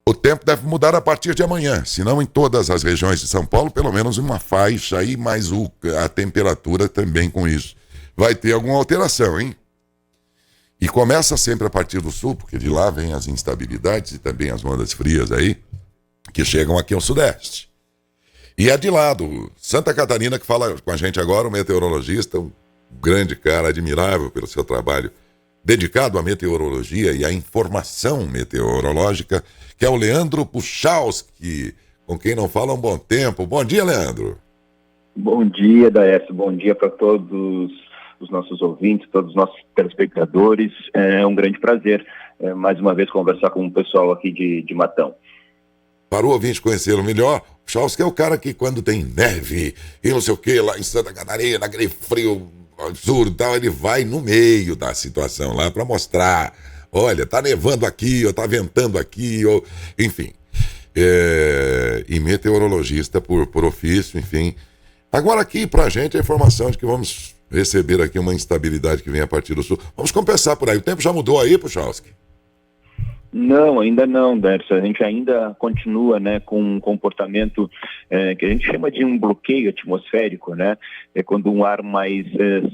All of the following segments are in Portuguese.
O tempo deve mudar a partir de amanhã, se não em todas as regiões de São Paulo, pelo menos uma faixa aí, mais a temperatura também com isso. Vai ter alguma alteração, hein? E começa sempre a partir do sul, porque de lá vem as instabilidades e também as ondas frias aí, que chegam aqui ao sudeste. E é de lá, do Santa Catarina, que fala com a gente agora, o meteorologista, um grande cara, admirável pelo seu trabalho, dedicado à meteorologia e à informação meteorológica, que é o Leandro Puchalski, com quem não fala há um bom tempo. Bom dia, Leandro. Bom dia, Daércio. Bom dia para todos os nossos ouvintes, todos os nossos telespectadores. É um grande prazer, mais uma vez, conversar com o pessoal aqui de Matão. Para o ouvinte conhecê-lo melhor, o Puchalski é o cara que quando tem neve e não sei o que, lá em Santa Catarina, aquele frio absurdo e tal, ele vai no meio da situação lá para mostrar, olha, tá nevando aqui, ou tá ventando aqui, ou enfim. E meteorologista por ofício, enfim. Agora aqui pra gente a informação de que vamos receber aqui uma instabilidade que vem a partir do sul. Vamos compensar por aí. O tempo já mudou aí, Puchalski? Não, ainda não, Dércio. A gente ainda continua, né, com um comportamento que a gente chama de um bloqueio atmosférico, né? É quando um ar mais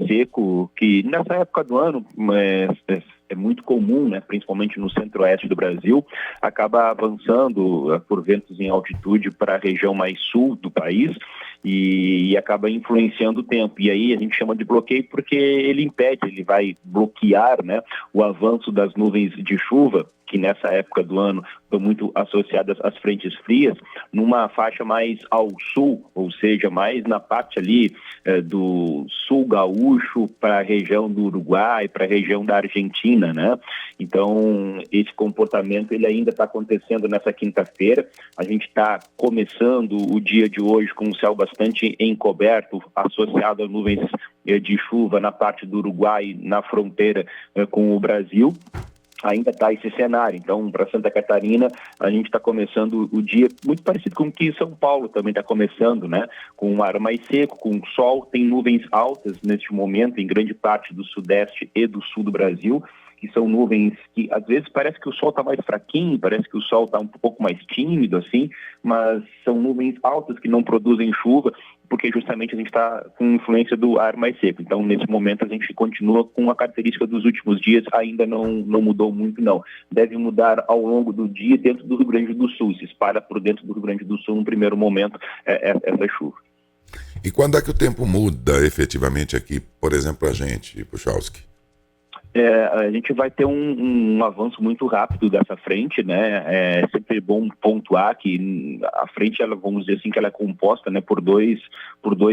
seco, que nessa época do ano é muito comum, né, principalmente no centro-oeste do Brasil, acaba avançando por ventos em altitude para a região mais sul do país e acaba influenciando o tempo. E aí a gente chama de bloqueio porque ele impede, ele vai bloquear, né, o avanço das nuvens de chuva, que nessa época do ano estão muito associadas às frentes frias, numa faixa mais ao sul, ou seja, mais na parte ali do sul gaúcho para a região do Uruguai, para a região da Argentina, né? Então, esse comportamento ele ainda está acontecendo nessa quinta-feira. A gente está começando o dia de hoje com um céu bastante encoberto, associado a nuvens de chuva na parte do Uruguai, na fronteira com o Brasil. Ainda está esse cenário. Então, para Santa Catarina, a gente está começando o dia muito parecido com o que São Paulo também está começando, né? Com um ar mais seco, com sol, tem nuvens altas neste momento em grande parte do sudeste e do sul do Brasil, que são nuvens que às vezes parece que o sol está mais fraquinho, parece que o sol está um pouco mais tímido, assim, mas são nuvens altas que não produzem chuva, porque justamente a gente está com influência do ar mais seco. Então, nesse momento, a gente continua com a característica dos últimos dias, ainda não mudou muito, não. Deve mudar ao longo do dia dentro do Rio Grande do Sul, se espalha por dentro do Rio Grande do Sul, no primeiro momento, essa chuva. E quando é que o tempo muda efetivamente aqui, por exemplo, a gente, Puchalski? A gente vai ter um avanço muito rápido dessa frente, né? É sempre bom pontuar que a frente, ela, vamos dizer assim, que ela é composta, né, por dois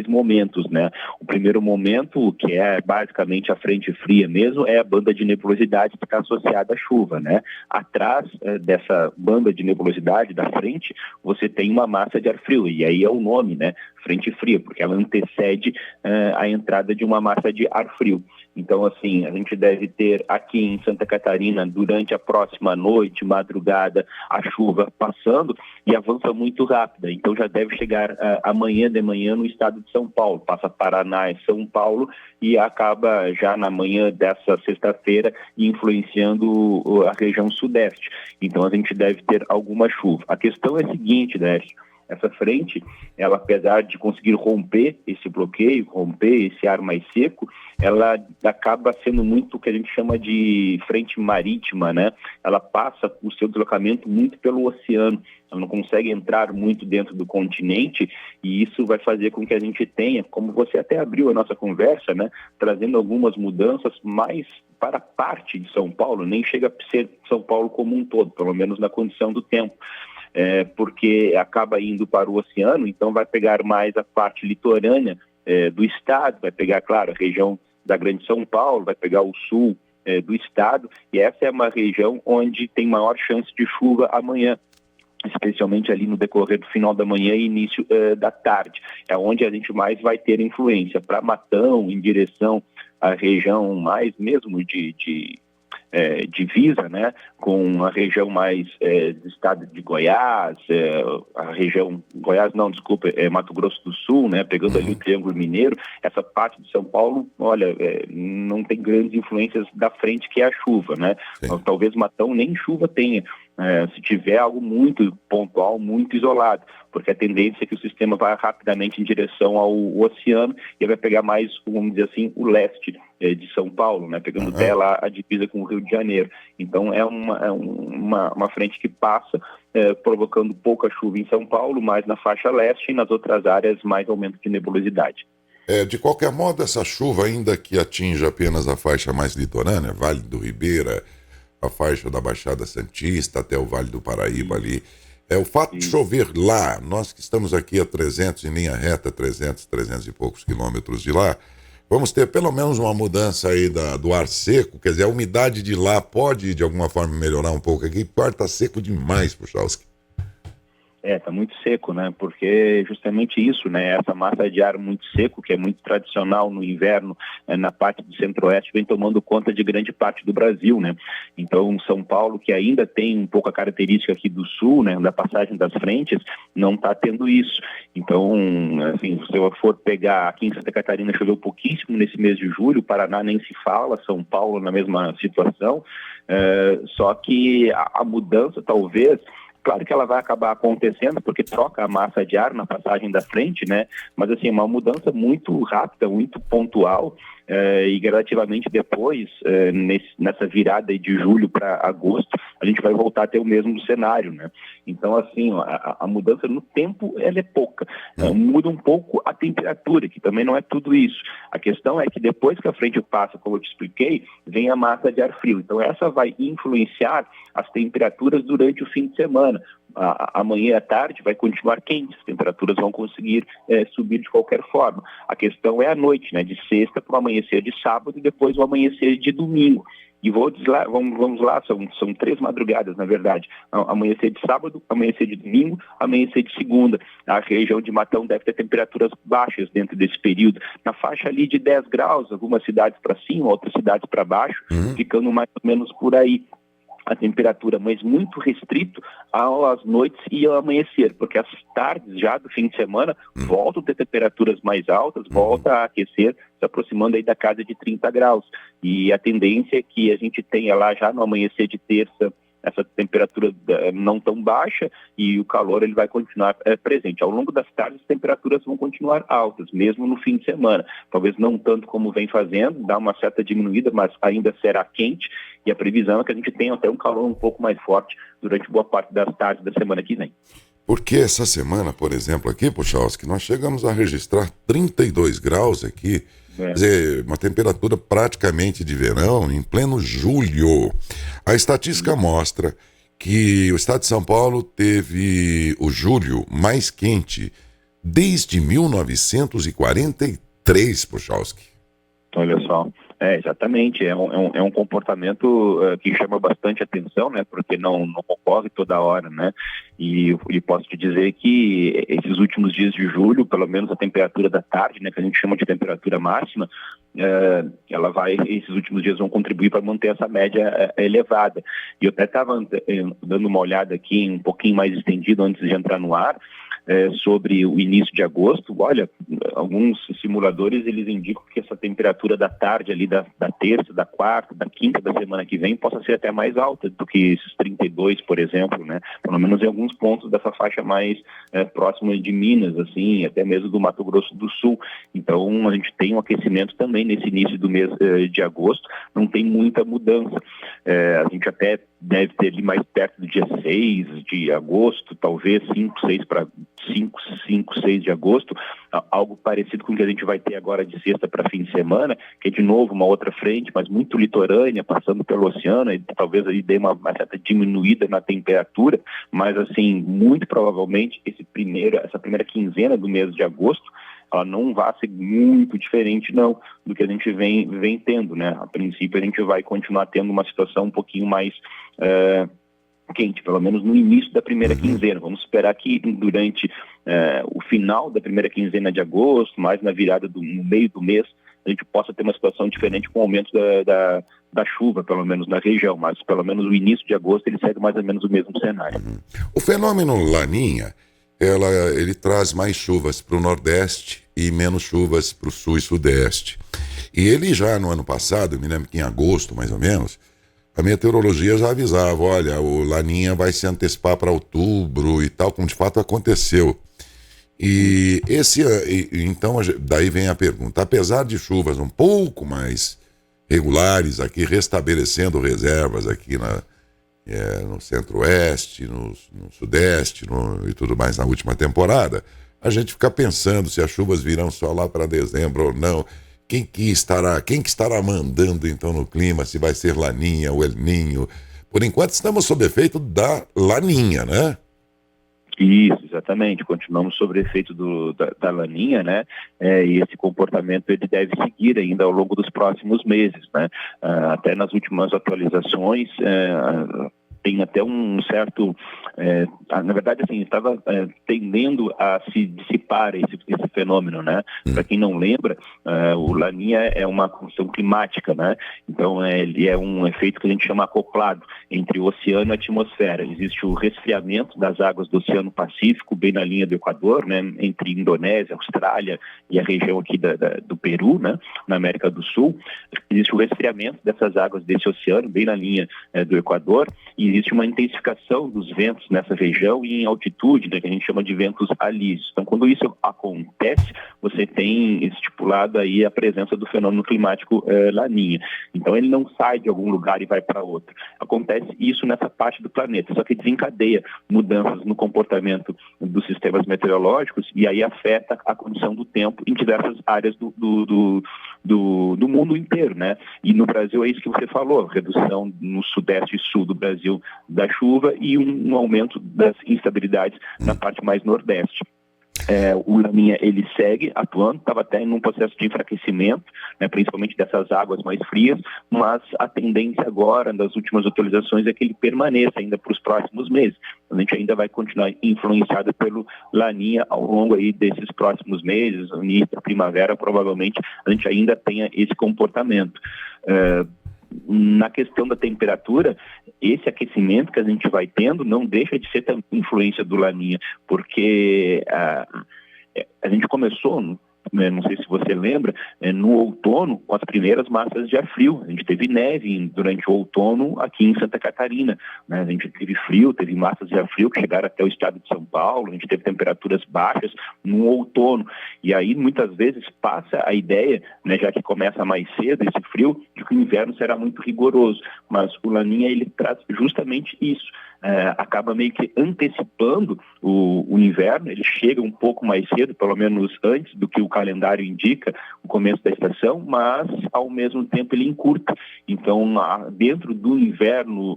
momentos, né? O primeiro momento, que é basicamente a frente fria mesmo, é a banda de nebulosidade que está associada à chuva, né? Atrás dessa banda de nebulosidade da frente, você tem uma massa de ar frio, e aí é o nome, né? Frente fria, porque ela antecede a entrada de uma massa de ar frio. Então, assim, a gente deve ter aqui em Santa Catarina, durante a próxima noite, madrugada, a chuva passando e avança muito rápida. Então, já deve chegar amanhã de manhã no estado de São Paulo. Passa Paraná e São Paulo e acaba já na manhã dessa sexta-feira influenciando a região sudeste. Então, a gente deve ter alguma chuva. A questão é a seguinte, Décio. Essa frente, ela, apesar de conseguir romper esse bloqueio, romper esse ar mais seco, ela acaba sendo muito o que a gente chama de frente marítima, né? Ela passa o seu deslocamento muito pelo oceano, ela não consegue entrar muito dentro do continente e isso vai fazer com que a gente tenha, como você até abriu a nossa conversa, né? Trazendo algumas mudanças mais para parte de São Paulo, nem chega a ser São Paulo como um todo, pelo menos na condição do tempo. Porque acaba indo para o oceano, então vai pegar mais a parte litorânea do estado, vai pegar, claro, a região da Grande São Paulo, vai pegar o sul do estado, e essa é uma região onde tem maior chance de chuva amanhã, especialmente ali no decorrer do final da manhã e início da tarde. É onde a gente mais vai ter influência. Para Matão, em direção à região mais mesmo de divisa, né, com a região mais do estado de Goiás, a região, Goiás não, desculpa, Mato Grosso do Sul, né, pegando ali o Triângulo Mineiro, essa parte de São Paulo, olha, não tem grandes influências da frente que é a chuva, né, talvez Matão nem chuva tenha se tiver algo muito pontual, muito isolado, porque a tendência é que o sistema vai rapidamente em direção ao oceano e vai pegar mais, vamos dizer assim, o leste de São Paulo, né, pegando até lá a divisa com o Rio de Janeiro. Então é uma frente que passa provocando pouca chuva em São Paulo, mais na faixa leste, e nas outras áreas mais aumento de nebulosidade. De qualquer modo, essa chuva, ainda que atinja apenas a faixa mais litorânea, Vale do Ribeira, a faixa da Baixada Santista até o Vale do Paraíba ali, o fato de chover lá, nós que estamos aqui a 300 em linha reta, 300 e poucos quilômetros de lá, vamos ter pelo menos uma mudança aí do ar seco, quer dizer, a umidade de lá pode de alguma forma melhorar um pouco aqui, porque o ar está seco demais, Puchalski. Tá muito seco, né? Porque justamente isso, né? Essa massa de ar muito seco, que é muito tradicional no inverno, na parte do centro-oeste, vem tomando conta de grande parte do Brasil, né? Então, São Paulo, que ainda tem um pouco a característica aqui do sul, né? Da passagem das frentes, não está tendo isso. Então, assim, se eu for pegar aqui em Santa Catarina, choveu pouquíssimo nesse mês de julho, Paraná nem se fala, São Paulo na mesma situação, só que a mudança, talvez, claro que ela vai acabar acontecendo porque troca a massa de ar na passagem da frente, né? Mas assim, uma mudança muito rápida, muito pontual, e gradativamente depois, nessa virada de julho para agosto, a gente vai voltar a ter o mesmo cenário, né? Então, assim, a mudança no tempo, ela é pouca. Muda um pouco a temperatura, que também não é tudo isso. A questão é que depois que a frente passa, como eu te expliquei, vem a massa de ar frio. Então, essa vai influenciar as temperaturas durante o fim de semana. Amanhã e à tarde vai continuar quente, as temperaturas vão conseguir subir de qualquer forma. A questão é a noite, né, de sexta para o amanhecer de sábado e depois o amanhecer de domingo. E vamos lá, são 3 madrugadas, na verdade. Amanhecer de sábado, amanhecer de domingo, amanhecer de segunda. A região de Matão deve ter temperaturas baixas dentro desse período, na faixa ali de 10 graus, algumas cidades para cima, outras cidades para baixo, ficando mais ou menos por aí a temperatura, mas muito restrito às noites e ao amanhecer, porque as tardes já do fim de semana voltam a ter temperaturas mais altas, volta a aquecer, se aproximando aí da casa de 30 graus. E a tendência é que a gente tenha lá já no amanhecer de terça essa temperatura não tão baixa e o calor ele vai continuar presente. Ao longo das tardes as temperaturas vão continuar altas, mesmo no fim de semana. Talvez não tanto como vem fazendo, dá uma certa diminuída, mas ainda será quente e a previsão é que a gente tenha até um calor um pouco mais forte durante boa parte das tardes da semana que vem. Porque essa semana, por exemplo, aqui, Puchalski, nós chegamos a registrar 32 graus aqui, quer dizer, uma temperatura praticamente de verão, em pleno julho. A estatística mostra que o estado de São Paulo teve o julho mais quente desde 1943, Puchalski. Olha só. Exatamente, é um comportamento que chama bastante atenção, né, porque não ocorre toda hora, né, e posso te dizer que esses últimos dias de julho, pelo menos a temperatura da tarde, né, que a gente chama de temperatura máxima, esses últimos dias vão contribuir para manter essa média elevada. E eu até estava dando uma olhada aqui, um pouquinho mais estendido antes de entrar no ar, sobre o início de agosto. Olha, alguns simuladores eles indicam que essa temperatura da tarde ali da terça, da quarta, da quinta da semana que vem possa ser até mais alta do que esses 32, por exemplo, né? Pelo menos em alguns pontos dessa faixa mais próxima de Minas, assim, até mesmo do Mato Grosso do Sul. Então a gente tem um aquecimento também nesse início do mês de agosto, não tem muita mudança. A gente até deve ter ali mais perto do dia 6 de agosto, talvez 5, 6 de agosto, algo parecido com o que a gente vai ter agora de sexta para fim de semana, que é de novo uma outra frente, mas muito litorânea, passando pelo oceano, e talvez aí dê uma certa diminuída na temperatura, mas assim, muito provavelmente essa primeira quinzena do mês de agosto, ela não vai ser muito diferente não do que a gente vem tendo, né? A princípio a gente vai continuar tendo uma situação um pouquinho mais quente, pelo menos no início da primeira quinzena. Vamos esperar que durante o final da primeira quinzena de agosto, mais na virada no meio do mês, a gente possa ter uma situação diferente com o aumento da chuva, pelo menos na região, mas pelo menos o início de agosto ele segue mais ou menos o mesmo cenário. O fenômeno Laninha, ele traz mais chuvas para o Nordeste e menos chuvas para o Sul e Sudeste. E ele já no ano passado, me lembro que em agosto mais ou menos, a meteorologia já avisava, olha, o Laninha vai se antecipar para outubro e tal, como de fato aconteceu. E então, daí vem a pergunta, apesar de chuvas um pouco mais regulares aqui, restabelecendo reservas aqui no centro-oeste, no sudeste e tudo mais na última temporada, a gente fica pensando se as chuvas virão só lá para dezembro ou não. Quem que estará mandando então no clima, se vai ser Laninha ou El Ninho? Por enquanto estamos sob efeito da Laninha, né? Isso, exatamente. Continuamos sob efeito da Laninha, né? E esse comportamento ele deve seguir ainda ao longo dos próximos meses, né? Até nas últimas atualizações, tem até um certo, na verdade, assim, estava tendendo a se dissipar esse fenômeno, né? Para quem não lembra, o Laninha é uma condição climática, né? Então, ele é um efeito que a gente chama acoplado entre o oceano e a atmosfera. Existe o resfriamento das águas do Oceano Pacífico, bem na linha do Equador, né? Entre Indonésia, Austrália e a região aqui do Peru, né? Na América do Sul. Existe o resfriamento dessas águas desse oceano, bem na linha do Equador, e existe uma intensificação dos ventos nessa região e em altitude, né, que a gente chama de ventos alísios. Então, quando isso acontece, você tem estipulado aí a presença do fenômeno climático Laninha. Então, ele não sai de algum lugar e vai para outro. Acontece isso nessa parte do planeta, só que desencadeia mudanças no comportamento dos sistemas meteorológicos e aí afeta a condição do tempo em diversas áreas do mundo inteiro, né? E no Brasil é isso que você falou, redução no sudeste e sul do Brasil da chuva e um aumento das instabilidades na parte mais nordeste. O Laninha ele segue atuando, estava até em um processo de enfraquecimento, né, principalmente dessas águas mais frias, mas a tendência agora, das últimas atualizações, é que ele permaneça ainda para os próximos meses. A gente ainda vai continuar influenciado pelo Laninha ao longo aí desses próximos meses, no início da primavera, provavelmente a gente ainda tenha esse comportamento. Na questão da temperatura, esse aquecimento que a gente vai tendo não deixa de ser influência do Laninha, porque a gente começou, não sei se você lembra, no outono com as primeiras massas de ar frio. A gente teve neve durante o outono aqui em Santa Catarina, né? A gente teve frio, teve massas de ar frio que chegaram até o estado de São Paulo, a gente teve temperaturas baixas no outono. E aí muitas vezes passa a ideia, né, já que começa mais cedo esse frio, de que o inverno será muito rigoroso. Mas o Laninha ele traz justamente isso. Acaba meio que antecipando o inverno, ele chega um pouco mais cedo, pelo menos antes do que o calendário indica, o começo da estação, mas ao mesmo tempo ele encurta. Então, dentro do inverno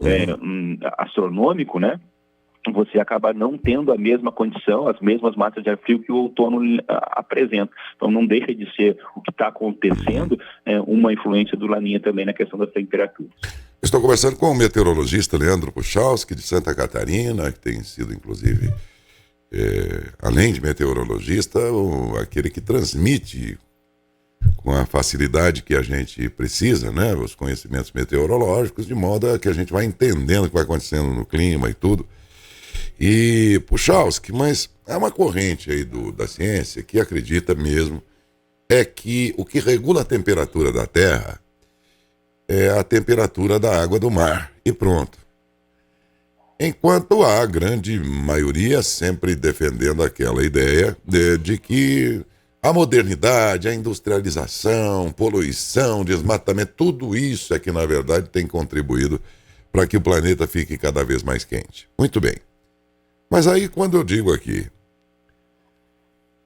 astronômico, né, você acaba não tendo a mesma condição, as mesmas massas de ar frio que o outono apresenta. Então não deixa de ser o que está acontecendo, uma influência do Laninha também na questão das temperaturas. Estou conversando com o meteorologista Leandro Puchalski, de Santa Catarina, que tem sido, inclusive, além de meteorologista, aquele que transmite com a facilidade que a gente precisa, né, os conhecimentos meteorológicos, de modo a que a gente vai entendendo o que vai acontecendo no clima e tudo. E, Puchalski, mas é uma corrente aí da ciência que acredita mesmo que o que regula a temperatura da Terra é a temperatura da água do mar, e pronto. Enquanto a grande maioria sempre defendendo aquela ideia de que a modernidade, a industrialização, poluição, desmatamento, tudo isso é que na verdade tem contribuído para que o planeta fique cada vez mais quente. Muito bem. Mas aí quando eu digo aqui,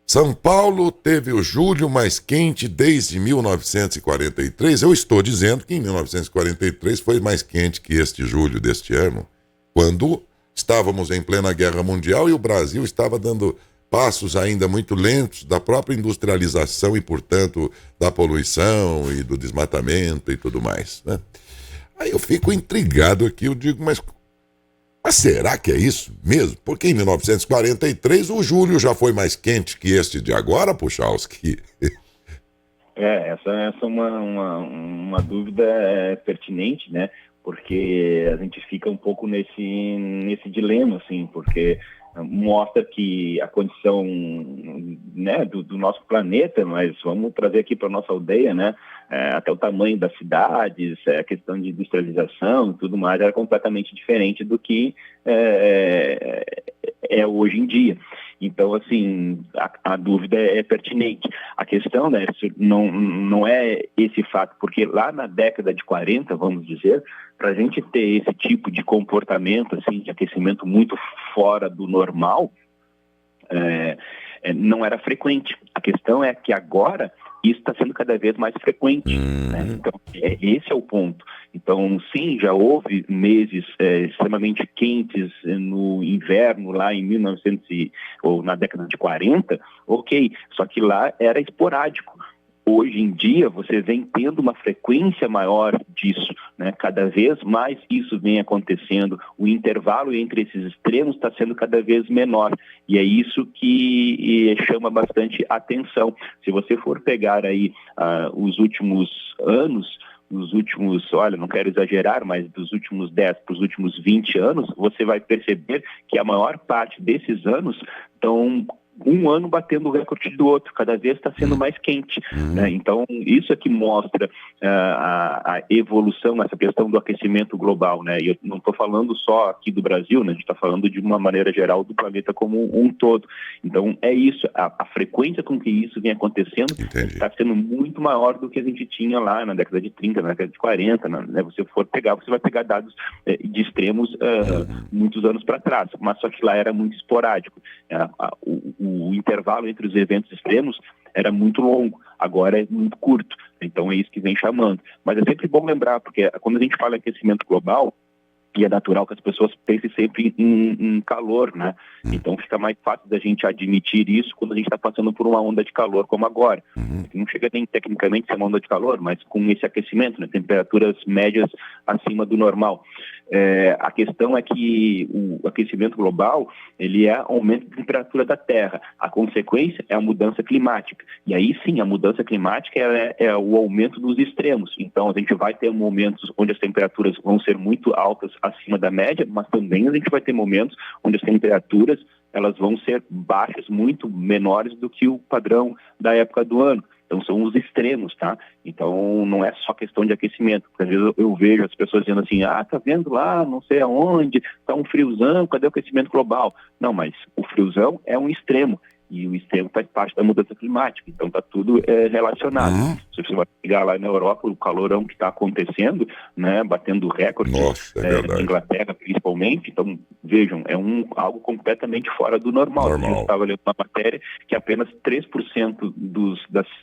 São Paulo teve o julho mais quente desde 1943. Eu estou dizendo que em 1943 foi mais quente que este julho deste ano, quando estávamos em plena guerra mundial e o Brasil estava dando passos ainda muito lentos da própria industrialização e, portanto, da poluição e do desmatamento e tudo mais, né? Aí eu fico intrigado aqui, eu digo, mas será que é isso mesmo? Porque em 1943 o julho já foi mais quente que este de agora, Puchalski? Essa é uma dúvida pertinente, né? Porque a gente fica um pouco nesse dilema, assim, porque mostra que a condição né, do nosso planeta, mas vamos trazer aqui para a nossa aldeia, né? Até o tamanho das cidades, a questão de industrialização e tudo mais era completamente diferente do que é hoje em dia. Então, assim, a dúvida é pertinente. A questão, né, não é esse fato, porque lá na década de 40, vamos dizer, para a gente ter esse tipo de comportamento, assim, de aquecimento muito fora do normal, não era frequente. A questão é que agora isso está sendo cada vez mais frequente. Né? Então, esse é o ponto. Então, sim, já houve meses extremamente quentes no inverno, lá em 1900 ou na década de 40, ok, só que lá era esporádico. Hoje em dia, você vem tendo uma frequência maior disso, né? Cada vez mais isso vem acontecendo. O intervalo entre esses extremos está sendo cada vez menor. E é isso que chama bastante atenção. Se você for pegar aí os últimos anos, olha, não quero exagerar, mas dos últimos 10 para os últimos 20 anos, você vai perceber que a maior parte desses anos estão um ano batendo o recorde do outro, cada vez está sendo mais quente. Né? Então, isso é que mostra a evolução, essa questão do aquecimento global. Né? E eu não estou falando só aqui do Brasil, né? A gente está falando de uma maneira geral do planeta como um todo. Então, é isso, a frequência com que isso vem acontecendo está sendo muito maior do que a gente tinha lá na década de 30, na década de 40. Né? Você vai pegar dados de extremos muitos anos para trás, mas só que lá era muito esporádico. O intervalo entre os eventos extremos era muito longo, agora é muito curto. Então é isso que vem chamando. Mas é sempre bom lembrar, porque quando a gente fala em aquecimento global, e é natural que as pessoas pensem sempre em calor, né? Então fica mais fácil da gente admitir isso quando a gente está passando por uma onda de calor como agora. Não chega nem tecnicamente a ser uma onda de calor, mas com esse aquecimento, né? Temperaturas médias acima do normal. A questão é que o aquecimento global, ele é aumento da temperatura da Terra. A consequência é a mudança climática. E aí sim, a mudança climática é o aumento dos extremos. Então a gente vai ter momentos onde as temperaturas vão ser muito altas acima da média, mas também a gente vai ter momentos onde as temperaturas elas vão ser baixas, muito menores do que o padrão da época do ano. Então são os extremos, tá? Então não é só questão de aquecimento, porque às vezes eu vejo as pessoas dizendo assim, tá vendo lá, não sei aonde, tá um friozão, cadê o aquecimento global? Não, mas o friozão é um extremo, e o extremo faz parte da mudança climática, então está tudo relacionado. Se você vai pegar lá na Europa, o calorão que está acontecendo, né, batendo recorde na Inglaterra principalmente, então vejam, é algo completamente fora do normal. A gente estava lendo uma matéria que apenas 3%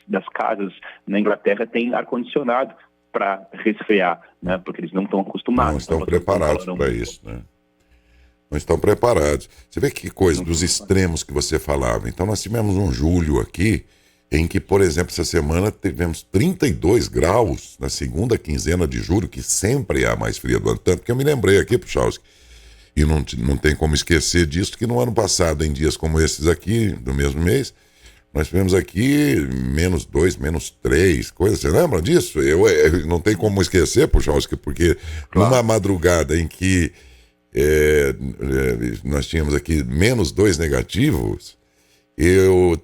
das casas na Inglaterra tem ar-condicionado para resfriar, né, porque eles não estão acostumados. Não estão preparados para isso, né? Não estão preparados. Você vê que coisa dos extremos que você falava. Então nós tivemos um julho aqui, em que, por exemplo, essa semana tivemos 32 graus na segunda quinzena de julho, que sempre é a mais fria do ano. Tanto que eu me lembrei aqui, Puchalski, e não tem como esquecer disso, que no ano passado, em dias como esses aqui, do mesmo mês, nós tivemos aqui -2, -3, coisa. Você lembra disso? Eu não tem como esquecer, Puchalski, porque numa madrugada em que nós tínhamos aqui -2 negativos, eu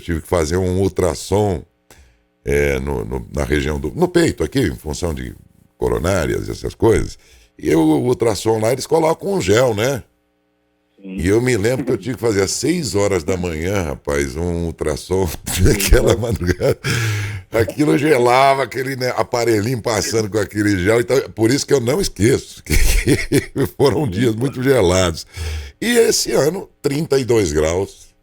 tive que fazer um ultrassom na região no peito aqui, em função de coronárias, essas coisas, e o ultrassom lá eles colocam um gel, né? Sim. E eu me lembro que eu tive que fazer às 6 horas da manhã, rapaz, um ultrassom naquela madrugada. Aquilo gelava, aquele aparelhinho passando com aquele gel. Então, por isso que eu não esqueço que foram dias muito gelados. E esse ano, 32 graus.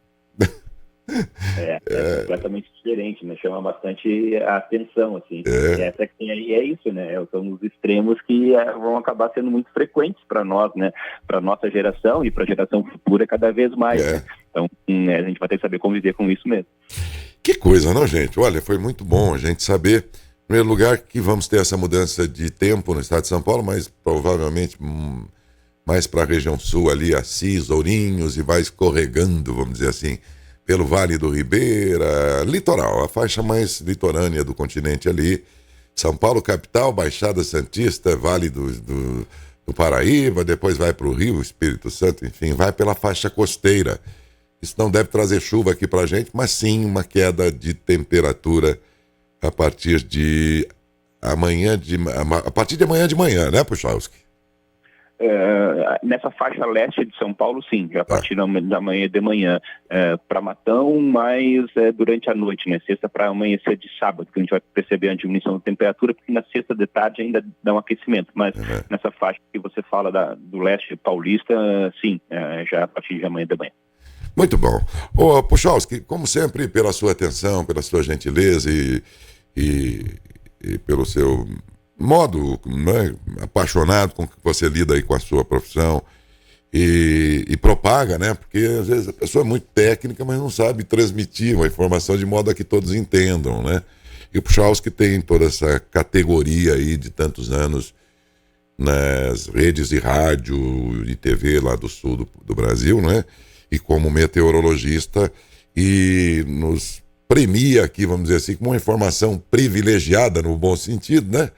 É completamente diferente, né? Chama bastante a atenção, assim. Essa que tem aí é isso, né? São os extremos que vão acabar sendo muito frequentes para nós, né? Para nossa geração e para a geração futura cada vez mais. Né? Então, a gente vai ter que saber conviver com isso mesmo. Que coisa, não, gente? Olha, foi muito bom a gente saber, em primeiro lugar, que vamos ter essa mudança de tempo no estado de São Paulo, mas provavelmente mais para a região sul ali, Assis, Ourinhos, e vai escorregando, vamos dizer assim, pelo Vale do Ribeira, litoral, a faixa mais litorânea do continente ali, São Paulo capital, Baixada Santista, Vale do Paraíba, depois vai para o Rio, Espírito Santo, enfim, vai pela faixa costeira. Isso não deve trazer chuva aqui para a gente, mas sim uma queda de temperatura a partir de amanhã de manhã, né, Puchalski? Nessa faixa leste de São Paulo, sim, já a partir da manhã de manhã para Matão, mas durante a noite, né, sexta para amanhecer de sábado, que a gente vai perceber a diminuição da temperatura, porque na sexta de tarde ainda dá um aquecimento, mas nessa faixa que você fala do leste paulista, sim, já a partir de amanhã de manhã. Muito bom. Ô, Puchalski, como sempre, pela sua atenção, pela sua gentileza e pelo seu modo, né, apaixonado com que você lida aí com a sua profissão e propaga, né? Porque às vezes a pessoa é muito técnica, mas não sabe transmitir uma informação de modo a que todos entendam, né? E o Puchalski tem toda essa categoria aí de tantos anos nas redes de rádio e TV lá do sul do Brasil, né? E como meteorologista, e nos premia aqui, vamos dizer assim, com uma informação privilegiada, no bom sentido, né?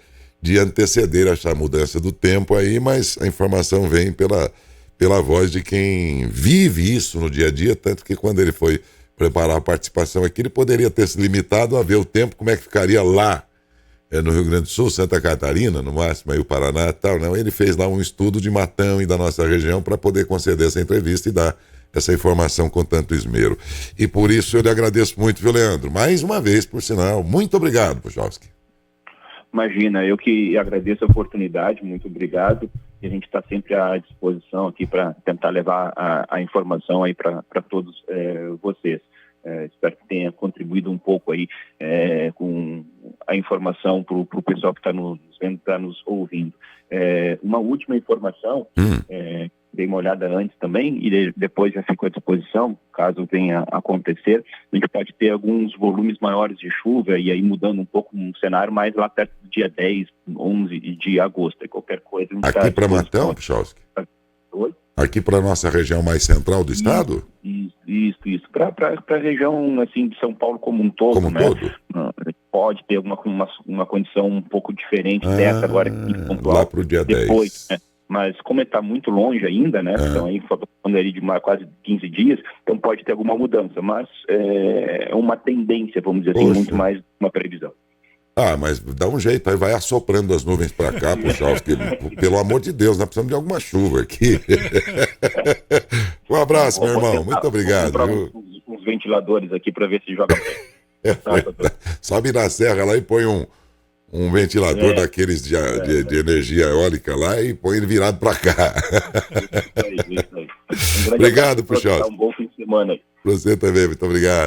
De anteceder essa mudança do tempo aí, mas a informação vem pela voz de quem vive isso no dia a dia, tanto que quando ele foi preparar a participação aqui, ele poderia ter se limitado a ver o tempo, como é que ficaria lá no Rio Grande do Sul, Santa Catarina, no máximo aí o Paraná e tal, não. Ele fez lá um estudo de Matão e da nossa região para poder conceder essa entrevista e dar essa informação com tanto esmero. E por isso eu lhe agradeço muito, viu, Leandro? Mais uma vez, por sinal. Muito obrigado, Puchalski. Imagina, eu que agradeço a oportunidade, muito obrigado. E a gente está sempre à disposição aqui para tentar levar a informação aí para todos vocês. Espero que tenha contribuído um pouco aí com a informação para o pessoal que está nos vendo, está nos ouvindo. Uma última informação, dei uma olhada antes também e depois já fico à disposição, caso venha a acontecer. A gente pode ter alguns volumes maiores de chuva e aí mudando um pouco um cenário, mais lá perto do dia 10, 11 de agosto. E qualquer coisa... Aqui para Matão, Puchalski? Oi? Aqui para a nossa região mais central do estado? Isso. Para a região assim, de São Paulo como um todo, como né? Todo? Pode ter uma condição um pouco diferente dessa agora aqui em pontual. Lá para o dia depois, 10. Né? Mas como ele está muito longe ainda, né? Então aí falando ali de quase 15 dias, então pode ter alguma mudança, mas é uma tendência, vamos dizer assim, muito mais uma previsão. Mas dá um jeito, aí vai assoprando as nuvens para cá, Puchalski, pelo amor de Deus, nós precisamos de alguma chuva aqui. Um abraço, meu irmão, muito obrigado. Uns ventiladores aqui para ver se joga bem. Sobe na serra lá e põe um ventilador daqueles de energia eólica lá e põe ele virado para cá. Isso aí. Obrigado, Puchalski. Um bom fim de semana aí. Você também, muito obrigado.